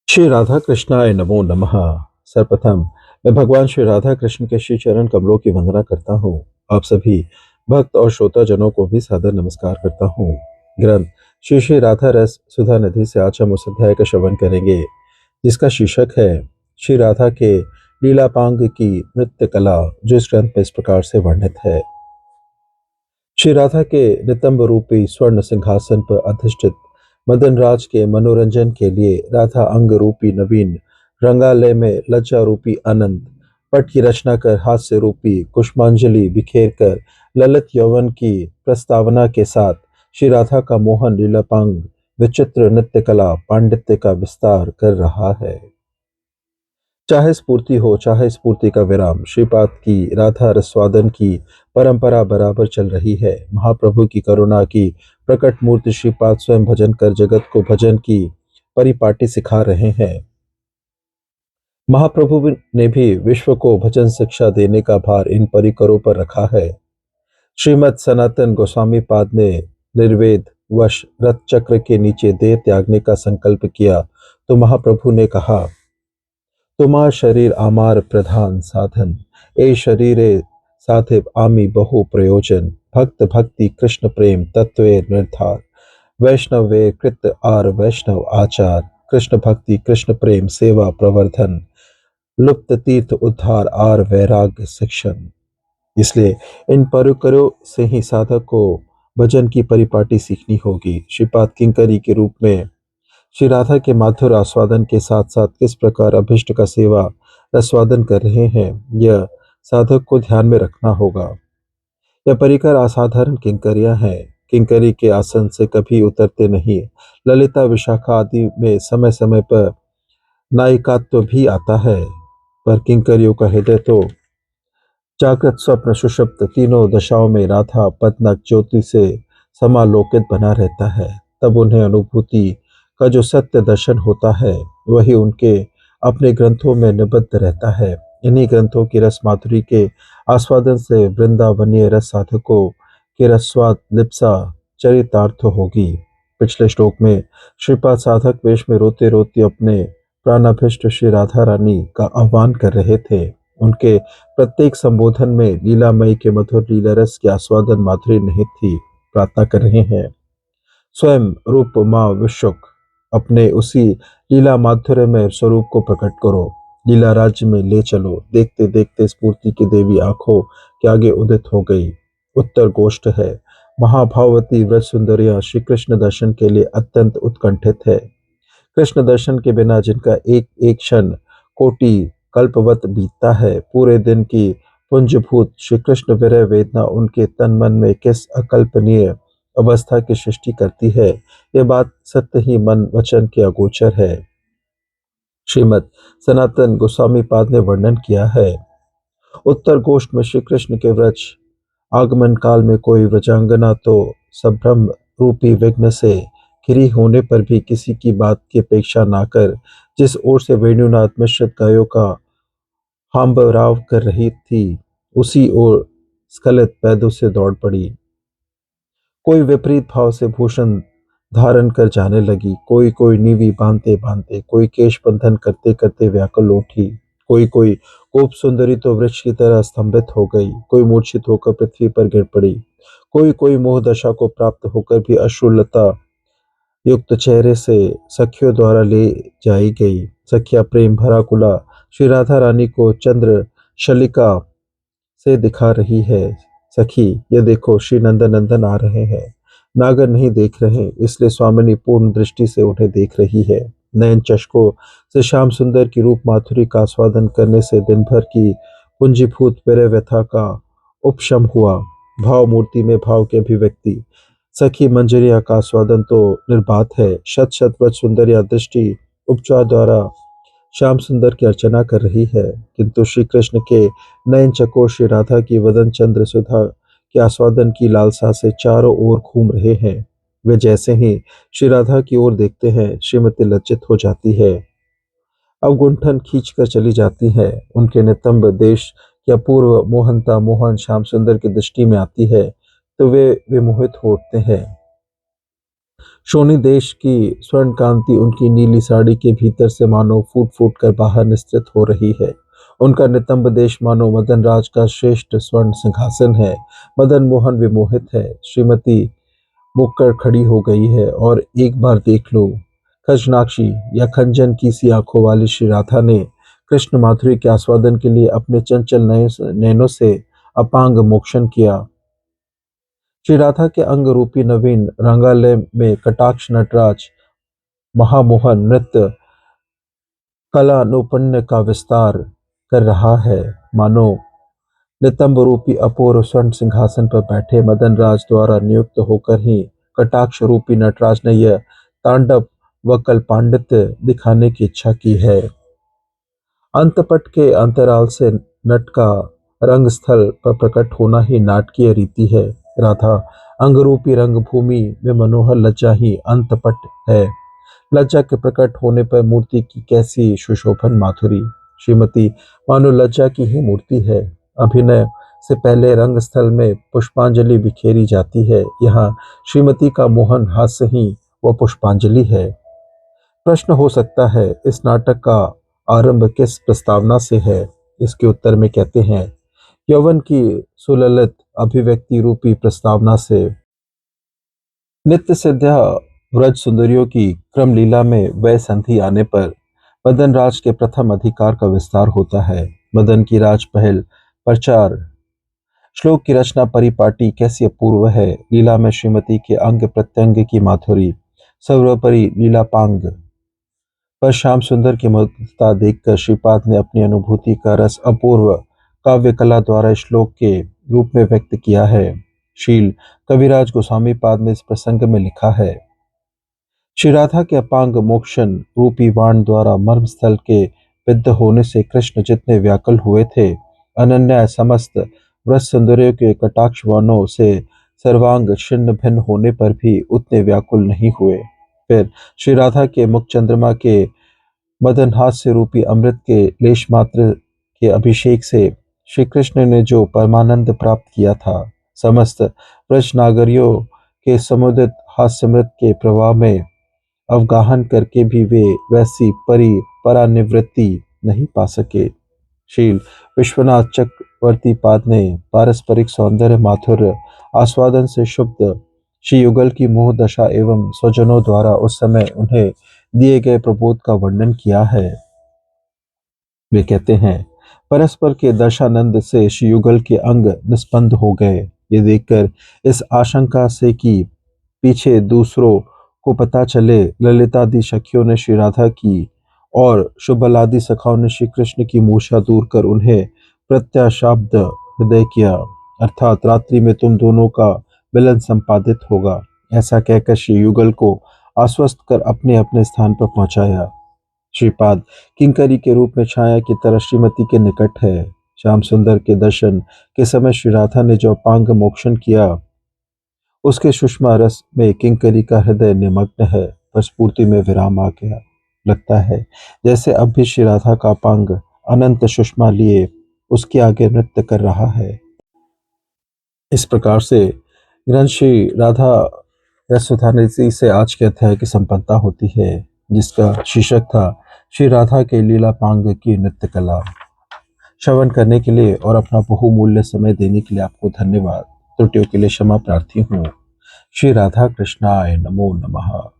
श्री राधा कृष्णाय नमो नमः। सर्वप्रथम मैं भगवान श्री राधा कृष्ण के श्री चरण कमलों की वंदना करता हूँ। आप सभी भक्त और श्रोता जनों को भी सादर नमस्कार करता हूँ। ग्रंथ श्री श्री राधा रस सुधा निधि से आज हम उस अध्याय का श्रवण करेंगे जिसका शीर्षक है श्री राधा के लीलापांग की नृत्य कला, जो इस ग्रंथ में इस प्रकार से वर्णित है। श्री राधा के नितंब रूपी स्वर्ण सिंहासन पर अधिष्ठित मदन राज के मनोरंजन के लिए राधा अंग रूपी नवीन रंगालय में लज्जा रूपी आनंद पट की रचना कर हास्य रूपी कुष्मांजलि बिखेर कर ललित यौवन की प्रस्तावना के साथ श्री राधा का मोहन लीलापांग विचित्र नृत्य कला पांडित्य का विस्तार कर रहा है। चाहे स्फूर्ति हो चाहे स्फूर्ति का विराम, श्रीपाद की राधा रसवादन की परंपरा बराबर चल रही है। महाप्रभु की करुणा की प्रकट मूर्ति श्रीपाद स्वयं भजन कर जगत को भजन की परिपाटी सिखा रहे हैं। महाप्रभु ने भी विश्व को भजन शिक्षा देने का भार इन परिकरों पर रखा है। श्रीमद सनातन गोस्वामी पाद ने निर्वेद वश रथ चक्र के नीचे देह त्यागने का संकल्प किया तो महाप्रभु ने कहा, तुम्हार शरीर आमार प्रधान साधन, ए शरीरे साधिब आमी बहु प्रयोजन, भक्त भक्ति कृष्ण प्रेम तत्वे निर्धार, वैष्णव वे कृत आर वैष्णव आचार, कृष्ण भक्ति कृष्ण प्रेम सेवा प्रवर्धन, लुप्त तीर्थ उद्धार आर वैराग्य शिक्षण। इसलिए इन परिकरों से ही साधक को भजन की परिपाटी सीखनी होगी। श्रीपाद किंकरी के रूप में श्री राधा के माधुर आस्वादन के साथ साथ किस प्रकार अभिष्ट का सेवा आस्वादन कर रहे हैं, यह साधक को ध्यान में रखना होगा। यह परिकर असाधारण किंकरियां हैं। किंकरी के आसन से कभी उतरते नहीं। ललिता विशाखा आदि में समय समय पर नायिकात्व भी आता है, पर किंकरियों का हृदय तो जागृत स्वप्न सुषुप्त तीनों दशाओं में राधा पद्मक ज्योति से समालोकित बना रहता है। तब उन्हें अनुभूति का जो सत्य दर्शन होता है वही उनके अपने ग्रंथों में निबद्ध रहता है। इन्हीं ग्रंथों की रस माधुरी के आस्वादन से वृंदावनीय रस साधकों के रसवाद लिप्सा चरितार्थ होगी। पिछले श्लोक में श्रीपाद साधक वेश में रोते रोते अपने प्राणाभिष्ट श्री राधा रानी का आह्वान कर रहे थे। उनके प्रत्येक संबोधन में लीलामयी के मधुर लीला रस की आस्वादन माधुरी निहित थी। प्रार्थना कर रहे हैं, स्वयं रूप माँ विशुक अपने उसी लीला माधुर्य में स्वरूप को प्रकट करो, लीला राज्य में ले चलो। देखते देखते स्फूर्ति की देवी आंखों के आगे उदित हो गई। उत्तर गोष्ठ है। महाभावती व्रज सुंदरियां श्री कृष्ण दर्शन के लिए अत्यंत उत्कंठित है। कृष्ण दर्शन के बिना जिनका एक एक क्षण कोटि कल्पवत बीतता है, पूरे दिन की पुंजभूत श्री कृष्ण विरह वेदना उनके तन मन में किस अकल्पनीय अवस्था की सृष्टि करती है, यह बात सत्य ही मन वचन के अगोचर है। श्रीमद सनातन गोस्वामी पाद ने वर्णन किया है, उत्तर गोष्ठ में श्री कृष्ण के व्रज आगमन काल में कोई व्रजांगना तो संभ्रम रूपी विघ्न से घिरी होने पर भी किसी की बात की अपेक्षा ना कर जिस ओर से वेणुनाथ मिश्रित गायों का हांबराव कर रही थी, उसी ओर स्खलित पैदों से दौड़ पड़ी। कोई विपरीत भाव से भूषण धारण कर जाने लगी, कोई कोई नीवी बांधते बांधते, कोई केश बंधन करते करते व्याकुल उठी, कोई कोई गोप सुंदरी तो वृक्ष की तरह स्तंभित हो गई, कोई मूर्छित होकर पृथ्वी पर गिर पड़ी, कोई कोई मोह दशा को प्राप्त होकर भी अश्रुलता युक्त चेहरे से सखियों द्वारा ले जाई गई। सखिया प्रेम भरा कुला श्री राधा रानी को चंद्र शलिका से दिखा रही है। सखी, ये देखो श्री नंदन नंदन आ रहे हैं। नागर नहीं देख रहे, इसलिए स्वामिनी पूर्ण दृष्टि से उन्हें देख रही है। नयन चषकों से श्याम सुंदर की रूप माधुरी का आस्वादन करने से दिन भर की पुंजीभूत विरह व्यथा का उपशम हुआ। भाव मूर्ति में भाव की अभिव्यक्ति। सखी मंजरिया का आस्वादन तो निर्बाध है। शत शत व्रज सुंदरिया दृष्टि उपचार द्वारा श्याम सुंदर की अर्चना कर रही है, किंतु श्री कृष्ण के नयन चकोर श्री राधा की वदन चंद्र सुधा के आस्वादन की लालसा से चारों ओर घूम रहे हैं। वे जैसे ही श्री राधा की ओर देखते हैं, श्रीमती लज्जित हो जाती है, अवगुंठन खींच कर चली जाती है। उनके नितंब देश या पूर्व मोहनता मोहन श्याम सुंदर की दृष्टि में आती है तो वे विमोहित हो उठते हैं। शोनी देश की स्वर्ण कांति उनकी नीली साड़ी के भीतर से मानो फूट फूट कर बाहर निस्तृत हो रही है। उनका नितंब देश मानो मदन राज का श्रेष्ठ स्वर्ण सिंहासन है। मदन मोहन विमोहित है। श्रीमती मुक्कर खड़ी हो गई है और एक बार देख लो, खजनाक्षी या खंजन की सी आंखों वाली श्री राधा ने कृष्ण माधुरी के आस्वादन के लिए अपने चंचल नयनों से अपांग मोक्षण किया। श्री राधा के अंग रूपी नवीन रंगालय में कटाक्ष नटराज महामोहन नृत्य कलानुपन्न का विस्तार कर रहा है। मानो नितंब रूपी अपूर्व स्वर्ण सिंहासन पर बैठे मदन राज द्वारा नियुक्त होकर ही कटाक्ष रूपी नटराज ने यह तांडव व कल्पांडित्य दिखाने की इच्छा की है। अंतपट के अंतराल से नट का रंगस्थल पर प्रकट होना ही नाटकीय रीति है। राधा अंगरूपी रंगभूमि में मनोहर लज्जा ही अंतपट है। लज्जा के प्रकट होने पर मूर्ति की कैसी सुशोभन माधुरी। श्रीमती मानो लज्जा की ही मूर्ति है। अभिनय से पहले रंगस्थल में पुष्पांजलि बिखेरी जाती है। यहाँ श्रीमती का मोहन हास्य ही वह पुष्पांजलि है। प्रश्न हो सकता है, इस नाटक का आरंभ किस प्रस्तावना से है? इसके उत्तर में कहते हैं, यौवन की सुललित अभिव्यक्ति रूपी प्रस्तावना से। नित्य सिद्धा व्रज सुंदरियों की क्रम लीला में वह संधि आने पर मदन राज के प्रथम अधिकार का विस्तार होता है। मदन की राज पहल प्रचार श्लोक की रचना परिपाटी कैसी अपूर्व है। लीला में श्रीमती के अंग प्रत्यंग की माधुरी सर्वोपरि लीलापांग पर श्याम सुंदर की मधुरता देखकर श्रीपाद ने अपनी अनुभूति का रस अपूर्व काव्य कला द्वारा श्लोक के रूप में व्यक्त किया है। शील कविराज गोस्वामी पाद ने इस प्रसंग में लिखा है, श्री राधा के अपांग मोक्षण रूपी बाण द्वारा मर्म स्थल के विद्ध होने से कृष्ण जितने व्याकुल हुए थे, अनन्या समस्त व्रज सुंदरियों के कटाक्ष बाणों से सर्वांग छिन्न भिन्न होने पर भी उतने व्याकुल नहीं हुए। फिर श्री राधा के मुख चंद्रमा के मदन हास्य रूपी अमृत के लेश मात्र के अभिषेक से श्री कृष्ण ने जो परमानंद प्राप्त किया था, समस्त ब्रज नागरियों के समुदित हास्यमृत के प्रवाह में अवगाहन करके भी वे वैसी परानिवृत्ति नहीं पा सके। शील विश्वनाथ चक्रवर्ती पाद ने पारस्परिक सौंदर्य माधुर्य आस्वादन से शुद्ध श्री युगल की मोह दशा एवं स्वजनों द्वारा उस समय उन्हें दिए गए प्रबोध का वर्णन किया है। वे कहते हैं, परस्पर के दशानंद से श्री युगल के अंग निस्पंद हो गए। ये देखकर इस आशंका से कि पीछे दूसरों को पता चले, ललितादि सखियों ने श्री राधा की और शुभलादि सखाओं ने श्री कृष्ण की मूर्छा दूर कर उन्हें प्रत्याशाब्द हृदय किया, अर्थात रात्रि में तुम दोनों का मिलन संपादित होगा। ऐसा कहकर श्री युगल को आश्वस्त कर अपने अपने स्थान पर पहुंचाया। श्रीपाद किंकरी के रूप में छाया की तरह श्रीमती के निकट है। श्याम सुंदर के दर्शन के समय श्री राधा ने जो अपांग मोक्षण किया, उसके सुषमा रस में किंकरी का हृदय निमग्न है। पर स्फूर्ति में विराम आ गया। लगता है जैसे अब भी श्री राधा का अपांग अनंत सुषमा लिए उसके आगे नृत्य कर रहा है। इस प्रकार से ग्रंथ श्री राधा रसोधानिधि से आज के अध्याय की संपन्नता होती है, जिसका शीर्षक था श्री राधा के लीला पांग की नृत्य कला। श्रवण करने के लिए और अपना बहुमूल्य समय देने के लिए आपको धन्यवाद। त्रुटियों के लिए क्षमा प्रार्थी हूँ। श्री राधा कृष्णाय नमो नमः।